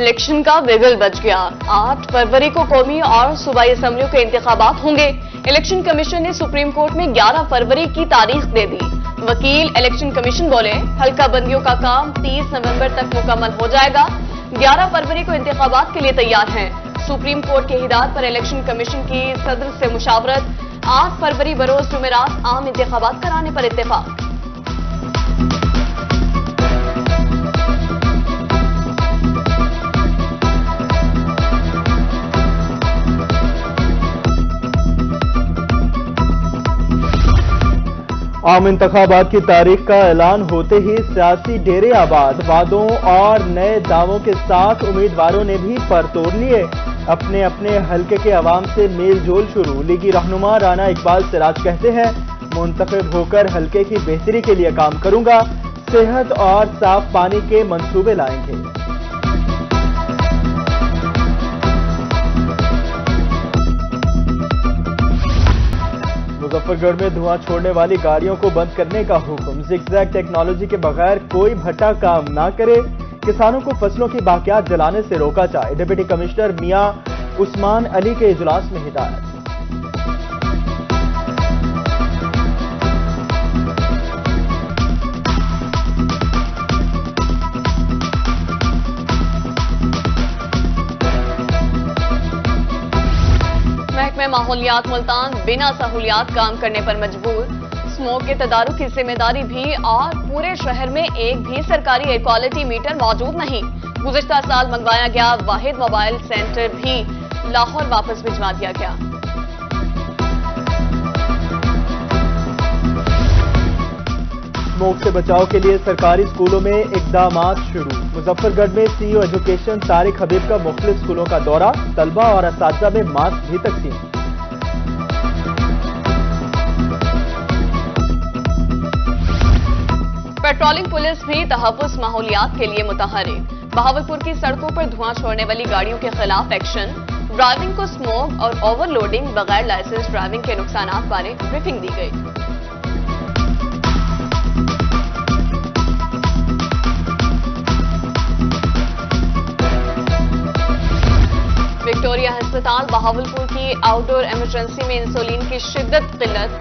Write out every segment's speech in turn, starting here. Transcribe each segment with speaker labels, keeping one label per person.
Speaker 1: Election का बिगुल बज गया। 8 फरवरी को कौमी और सूबाई असम्बलियों के इंतखाबात होंगे। इलेक्शन कमीशन ने सुप्रीम कोर्ट में 11 फरवरी की तारीख दे दी। वकील इलेक्शन कमीशन बोले हल्का बंदियों का काम 30 नवंबर तक मुकम्मल हो जाएगा। 11 फरवरी को इंतखाबात के लिए तैयार हैं। सुप्रीम कोर्ट के हिदायत पर इलेक्शन कमीशन की सदर से मुशावरत। 8 फरवरी बरोज जुमेरात आम इंतखाबात कराने पर इत्तेफाक।
Speaker 2: आम इंतखाबात की तारीख का ऐलान होते ही सियासी डेरे आबाद, वादों और नए दावों के साथ उम्मीदवारों ने भी पर तोड़ लिए। अपने अपने हलके के अवाम से मेल जोल शुरू। लीगी रहनुमा राना इकबाल सिराज कहते हैं मुंतखब होकर हलके की बेहतरी के लिए काम करूंगा, सेहत और साफ पानी के मंसूबे लाएंगे। मुजफ्फरगढ़ में धुआं छोड़ने वाली गाड़ियों को बंद करने का हुक्म। ज़िगज़ैग टेक्नोलॉजी के बगैर कोई भट्टा काम ना करे। किसानों को फसलों की बाकियात जलाने से रोका जाए। डिप्टी कमिश्नर मियां उस्मान अली के इजलास में हिदायत।
Speaker 1: महकमे माहौलियात मुल्तान बिना सहूलियात काम करने पर मजबूर। स्मोक के तदारुक की जिम्मेदारी भी और पूरे शहर में एक भी सरकारी एयर क्वालिटी मीटर मौजूद नहीं। गुज़िश्ता साल मंगवाया गया वाहिद मोबाइल सेंटर भी लाहौर वापस भिजवा दिया गया।
Speaker 2: स्मोक से बचाव के लिए सरकारी स्कूलों में इक़दामात शुरू। मुजफ्फरगढ़ में सीईओ एजुकेशन तारिक हबीब का मुख्तलिफ स्कूलों का दौरा। तलबा और असातिज़ा में मास्क भी तकसीम।
Speaker 1: पेट्रोलिंग पुलिस भी तहफ़्फ़ुज़ माहौलियात के लिए मुतहर्रिक। बहावलपुर की सड़कों पर धुआं छोड़ने वाली गाड़ियों के खिलाफ एक्शन। ड्राइविंग को स्मोक और ओवरलोडिंग, बगैर लाइसेंस ड्राइविंग के नुकसानात बारे ब्रीफिंग दी गई। विक्टोरिया अस्पताल बहावलपुर की आउटडोर इमरजेंसी में इंसुलिन की शिद्दत किल्लत।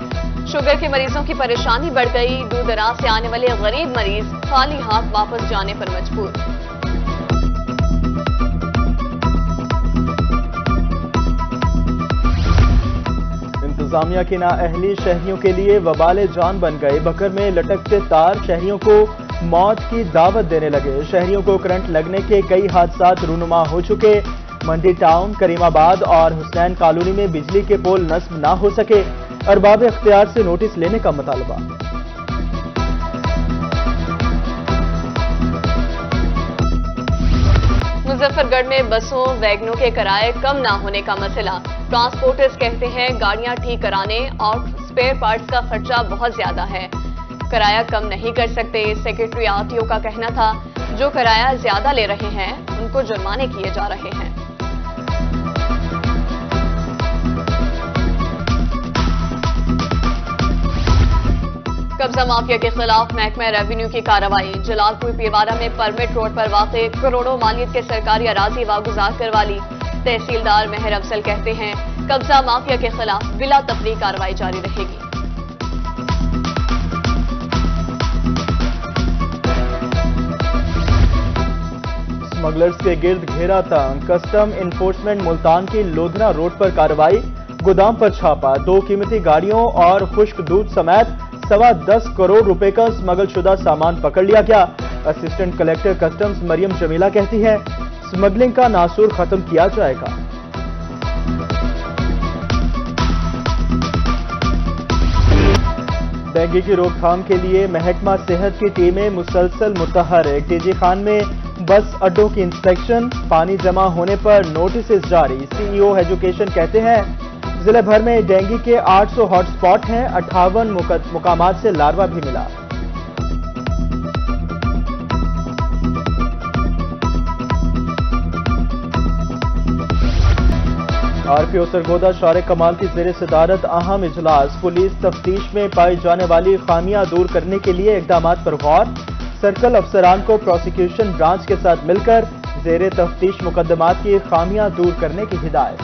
Speaker 1: शुगर के मरीजों की परेशानी बढ़ गई। दूर दराज से आने वाले गरीब मरीज खाली हाथ वापस जाने पर मजबूर।
Speaker 2: इंतजामिया की नाअहली शहरियों के लिए वबाल जान बन गए। बकर में लटकते तार शहरियों को मौत की दावत देने लगे। शहरियों को करंट लगने के कई हादसात रूनुमा हो चुके। मंडी टाउन, करीमाबाद और हुसैन कॉलोनी में बिजली के पोल नस्ब ना हो सके। अरबाब इख्तियार से नोटिस लेने का मुतालबा।
Speaker 1: मुजफ्फरगढ़ में बसों वैगनों के किराए कम ना होने का मसला। ट्रांसपोर्टर्स कहते हैं गाड़ियां ठीक कराने और स्पेयर पार्ट्स का खर्चा बहुत ज्यादा है, किराया कम नहीं कर सकते। सेक्रेटरी आरटीओ का कहना था जो किराया ज्यादा ले रहे हैं उनको जुर्माने किए जा रहे हैं। कब्जा माफिया के खिलाफ महकमा रेवेन्यू की कार्रवाई। जलालपुर पीरवारा में परमिट रोड पर वाक़े करोड़ों मालियत के सरकारी अराजी वागुजार करवा ली। तहसीलदार मेहर अफजल कहते हैं कब्जा माफिया के खिलाफ बिला तफरीक कार्रवाई जारी रहेगी।
Speaker 2: स्मगलर्स के गिर्द घेरा तंग। कस्टम इन्फोर्समेंट मुल्तान की लोधना रोड पर कार्रवाई। गोदाम पर छापा। 2 कीमती गाड़ियों और खुश्क दूध समेत 10.25 करोड़ रुपए का स्मगल शुदा सामान पकड़ लिया गया। Assistant collector customs Maryam Jamila कहती हैं स्मगलिंग का नासूर खत्म किया जाएगा। डेंगू की रोकथाम के लिए महकमा सेहत की टीमें मुसलसल मुतहर्रिक। टीजी खान में बस अड्डों की इंस्पेक्शन। पानी जमा होने पर नोटिस जारी। सीईओ एजुकेशन कहते हैं जिले भर में डेंगू के 800 हॉटस्पॉट हैं। 58 मुकामात से लार्वा भी मिला। आरपीओ सरगोदा शारे कमाल की ज़ेर सदारत अहम इजलास। पुलिस तफ्तीश में पाई जाने वाली खामियां दूर करने के लिए इकदामात पर गौर। सर्कल अफसरान को प्रोसिक्यूशन ब्रांच के साथ मिलकर زیر تفتیش مقدمات کی خامیاں دور کرنے کی ہدایت۔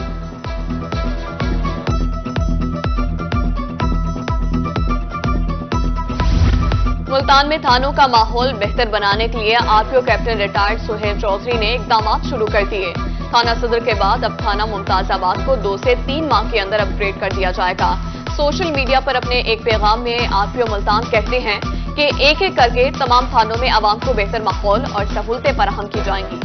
Speaker 1: ملتان میں تھانوں کا ماحول بہتر بنانے کے لیے آر پی او کیپٹن ریٹائرڈ سہیل چودھری نے اقدامات شروع کر دیے۔ تھانہ صدر کے بعد اب تھانہ ممتاز آباد کو 2 سے 3 ماہ کے اندر اپ گریڈ کر دیا جائے گا۔ سوشل میڈیا پر اپنے ایک پیغام میں آر پی او ملتان کہتے ہیں کہ ایک ایک کر کے تمام تھانوں میں عوام کو بہتر ماحول اور سہولتیں فراہم کی جائیں گی۔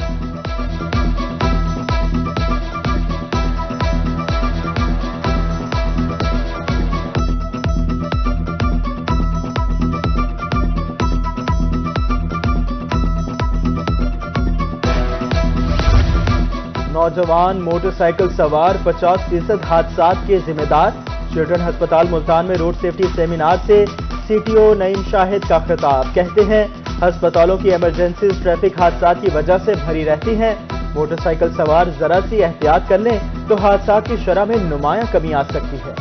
Speaker 2: نوجوان موٹر سائیکل سوار 50% حادثات کے ذمہ دار۔ چلڈرن ہسپتال ملتان میں روڈ سیفٹی سیمینار سے سی ٹی او نعیم شاہد کا خطاب۔ کہتے ہیں ہسپتالوں کی ایمرجنسیز ٹریفک حادثات کی وجہ سے بھری رہتی ہیں۔ موٹر سائیکل سوار ذرا سی احتیاط کر لیں تو حادثات کی شرح میں نمایاں کمی آ سکتی ہے۔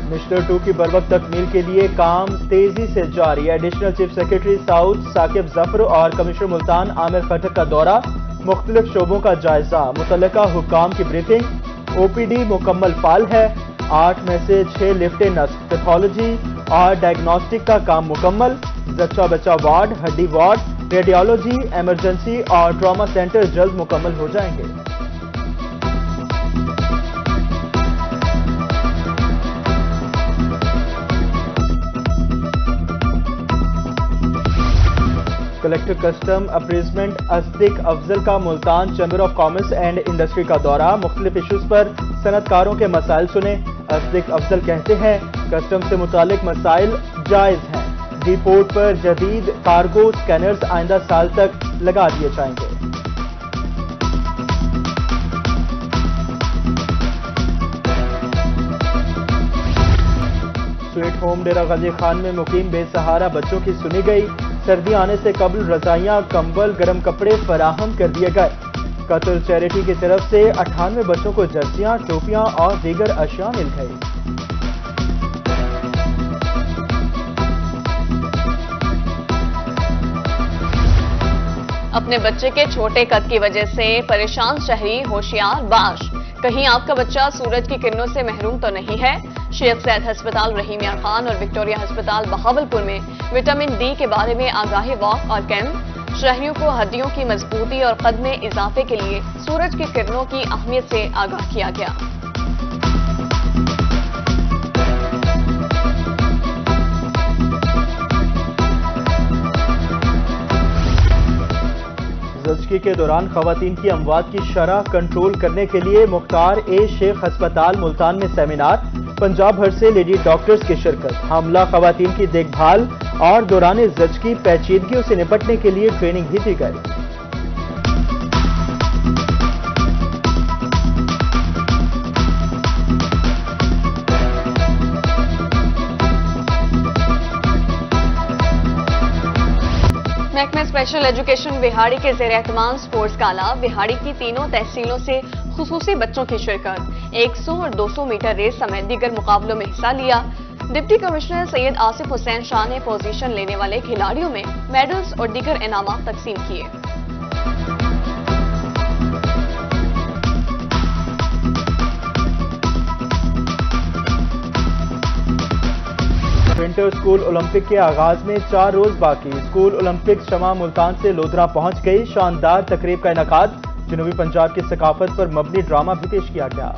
Speaker 2: مشتر 2 کی بروقت تکمیل کے لیے کام تیزی سے جاری۔ Additional chief secretary south Saqib Zafar اور کمشنر ملتان عامر خٹک کا دورہ، مختلف شعبوں کا جائزہ، متعلقہ حکام کی بریفنگ۔ او پی ڈی مکمل فعال ہے، 8 میں سے 6 لفٹ نسق، پیتھولوجی اور ڈائگنوسٹک کا کام مکمل۔ زچہ بچہ وارڈ، ہڈی وارڈ، ریڈیالوجی، ایمرجنسی اور ٹراما سینٹر جلد مکمل ہو جائیں گے۔ کلیکٹر کسٹم اپریزمنٹ اصدق افضل کا Multan chamber of commerce and industry کا دورہ، مختلف ایشوز پر صنعت کاروں کے مسائل سنے۔ اصدق افضل کہتے ہیں کسٹم سے متعلق مسائل جائز ہیں۔ ڈی پورٹ پر جدید کارگو سکینرز آئندہ سال تک لگا دیے جائیں گے۔ سویٹ ہوم ڈیرہ غازی خان میں مقیم بے سہارا بچوں کی سنی گئی۔ سردی آنے سے قبل رضائیاں، کمبل، گرم کپڑے فراہم کر دیے گئے۔ قطر چیریٹی کی طرف سے 98 بچوں کو جرسیاں، ٹوپیاں اور دیگر اشیاء مل گئی۔
Speaker 1: اپنے بچے کے چھوٹے قد کی وجہ سے پریشان شہری ہوشیار باش، کہیں آپ کا بچہ سورج کی کرنوں سے محروم تو نہیں ہے؟ شیخ زید ہسپتال رحیم یار خان اور وکٹوریہ ہسپتال بہاولپور میں وٹامن ڈی کے بارے میں آگاہی واک اور کیمپ۔ شہریوں کو ہڈیوں کی مضبوطی اور قد میں اضافے کے لیے سورج کی کرنوں کی اہمیت سے آگاہ کیا گیا۔
Speaker 2: زچگی کے دوران خواتین کی اموات کی شرح کنٹرول کرنے کے لیے مختار اے شیخ ہسپتال ملتان میں سیمینار، پنجاب بھر سے لیڈی ڈاکٹرز کی شرکت۔ حاملہ خواتین کی دیکھ بھال اور دوران زچگی پیچیدگیوں سے نپٹنے کے لیے ٹریننگ بھی دی گئی۔
Speaker 1: محکمہ اسپیشل ایجوکیشن وہاڑی کے زیر اہتمام سپورٹس گالا، وہاڑی کی تینوں تحصیلوں سے خصوصی بچوں کی شرکت، 100 اور 200 میٹر ریس سمیت دیگر مقابلوں میں حصہ لیا۔ ڈپٹی کمشنر سید آصف حسین شاہ نے پوزیشن لینے والے کھلاڑیوں میں میڈلز اور دیگر انعامات تقسیم کیے۔
Speaker 2: ونٹر اسکول اولمپک کے آغاز میں 4 روز باقی، اسکول اولمپک شمع ملتان سے لودھرا پہنچ گئی۔ شاندار تقریب کا انعقاد، جنوبی پنجاب کی ثقافت پر مبنی ڈرامہ بھی پیش کیا گیا۔